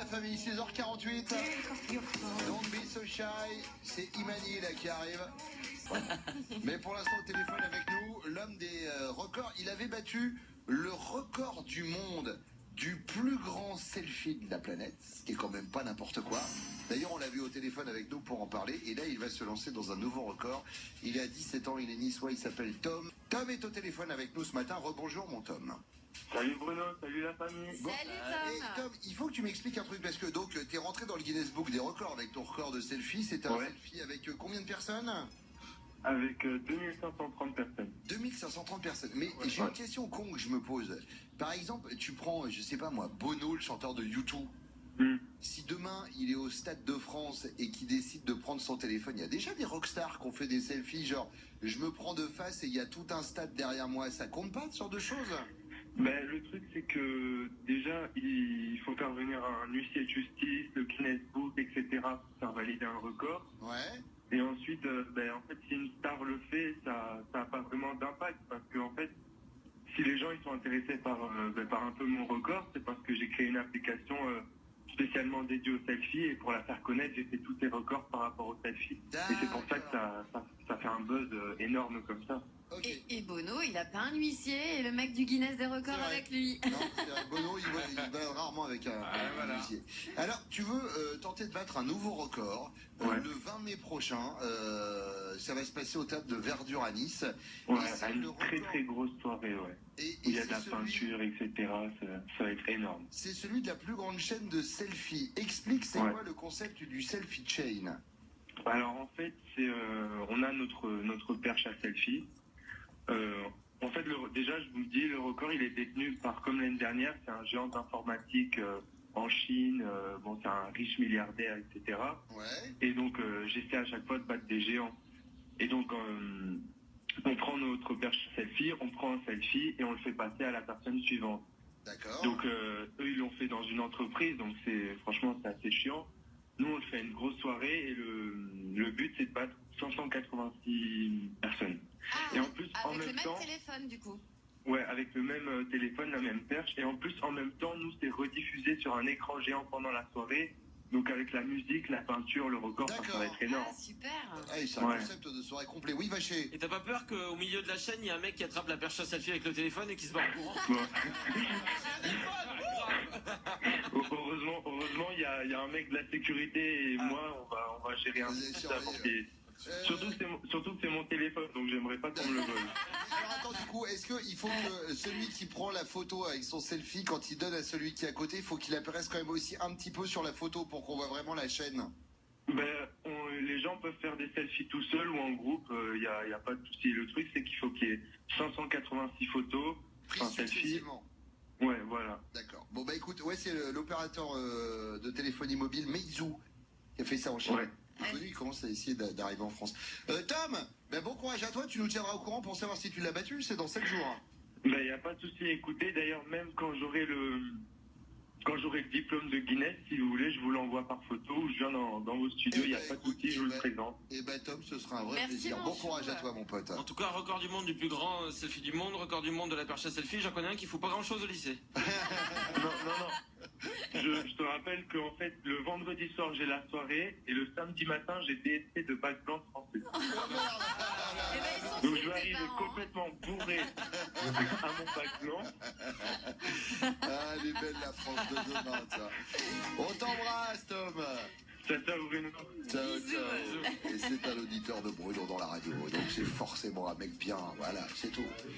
la famille, 6h48. Don't be so shy. C'est Imani là qui arrive. Mais pour l'instant au téléphone avec nous, l'homme des records, il avait battu le record du monde du plus grand selfie de la planète, ce qui est quand même pas n'importe quoi. D'ailleurs, on l'a vu au téléphone avec nous pour en parler, et là, il va se lancer dans un nouveau record. Il a 17 ans, il est niçois, il s'appelle Tom. Tom est au téléphone avec nous ce matin. Rebonjour, mon Tom. Salut Bruno, salut la famille. Bon, Salut Tom. et Tom, il faut que tu m'expliques un truc, parce que donc, t'es rentré dans le Guinness Book des records avec ton record de selfie. C'était un selfie avec combien de personnes? Avec 2530 personnes. 2530 personnes. Mais j'ai une question con que je me pose. Par exemple, tu prends, je sais pas moi, Bono, le chanteur de U2. Si demain il est au Stade de France et qu'il décide de prendre son téléphone, il y a déjà des rockstars qui ont fait des selfies, genre je me prends de face et il y a tout un stade derrière moi. Ça compte pas ce genre de choses? Ben, le truc c'est que déjà il faut faire venir un huissier de justice, le Guinness Book, etc. pour faire valider un record. Ouais. Et ensuite, en fait, si une star le fait, ça n'a pas vraiment d'impact parce que en fait, si les gens ils sont intéressés par un peu mon record, c'est parce que j'ai créé une application spécialement dédiée aux selfies et pour la faire connaître, j'ai fait tous ces records par rapport aux selfies. Et c'est pour ça que ça fait un buzz énorme comme ça. Okay. Et Bono, il a pas un huissier et le mec du Guinness des records avec lui. Non, c'est vrai, Bono, il va rarement avec un huissier. Alors, tu veux tenter de battre un nouveau record le 20 mai prochain. Ça va se passer au théâtre de Verdure à Nice. Ouais, à une très très grosse soirée, ouais. Et il y a de la peinture, etc. Ça va être énorme. C'est celui de la plus grande chaîne de selfies. Explique, c'est quoi le concept du selfie chain? Alors en fait, on a notre perche à selfie. En fait, déjà, je vous le dis, le record, il est détenu par, comme l'année dernière, c'est un géant informatique en Chine, c'est un riche milliardaire, etc. Ouais. Et donc, j'essaie à chaque fois de battre des géants. Et donc, on prend notre perche selfie, on prend un selfie et on le fait passer à la personne suivante. D'accord. Donc, eux, ils l'ont fait dans une entreprise, donc franchement, c'est assez chiant. Nous, on le fait une grosse soirée et le but, c'est de battre 586 personnes. Ah, et en plus, en avec même le même temps, téléphone du coup. Ouais, avec le même téléphone, la même perche. Et en plus, en même temps, nous, c'est rediffusé sur un écran géant pendant la soirée. Donc avec la musique, la peinture, le record, ça va être énorme. Ah, super. Ah, c'est un concept de soirée complet. Oui, Vacher. Et t'as pas peur qu'au milieu de la chaîne, il y a un mec qui attrape la perche à selfie avec le téléphone et qui se barre en courant? Heureusement, il y a un mec de la sécurité et moi, on va gérer un peu ça. Surtout que c'est mon téléphone, donc j'aimerais pas qu'on me le vole. Alors attends, du coup, est-ce qu'il faut que celui qui prend la photo avec son selfie, quand il donne à celui qui est à côté, il faut qu'il apparaisse quand même aussi un petit peu sur la photo pour qu'on voit vraiment la chaîne? Les gens peuvent faire des selfies tout seuls ou en groupe, il y a pas de souci. Le truc, c'est qu'il faut qu'il y ait 586 photos, un selfie. Ouais, voilà. D'accord. Bon, bah écoute, c'est l'opérateur de téléphonie mobile Meizu qui a fait ça en Chine. Ouais. Il commence à essayer d'arriver en France. Tom, bon courage à toi, tu nous tiendras au courant pour savoir si tu l'as battu, c'est dans 7 jours. Il n'y a pas de souci, écoutez, d'ailleurs, même quand j'aurai le diplôme de Guinness, si vous voulez, je vous l'envoie par photo, ou je viens dans vos studios, il n'y a pas de souci, je vous le présente. Et Tom, ce sera un vrai plaisir. Bon courage à toi, mon pote. En tout cas, record du monde du plus grand selfie du monde, record du monde de la perche à selfie, j'en connais un qui fout pas grand chose au lycée. Non. Je te rappelle qu'en fait, le vendredi soir, j'ai la soirée, et le samedi matin, j'ai DST de bac blanc français. Donc je vais arriver complètement bourré à mon bac blanc. Ah, elle est belle la France de demain, ça. On t'embrasse, Tom. Ciao, Bruno. Ciao. Et c'est un auditeur de Bruno dans la radio, donc c'est forcément un mec bien, voilà, c'est tout.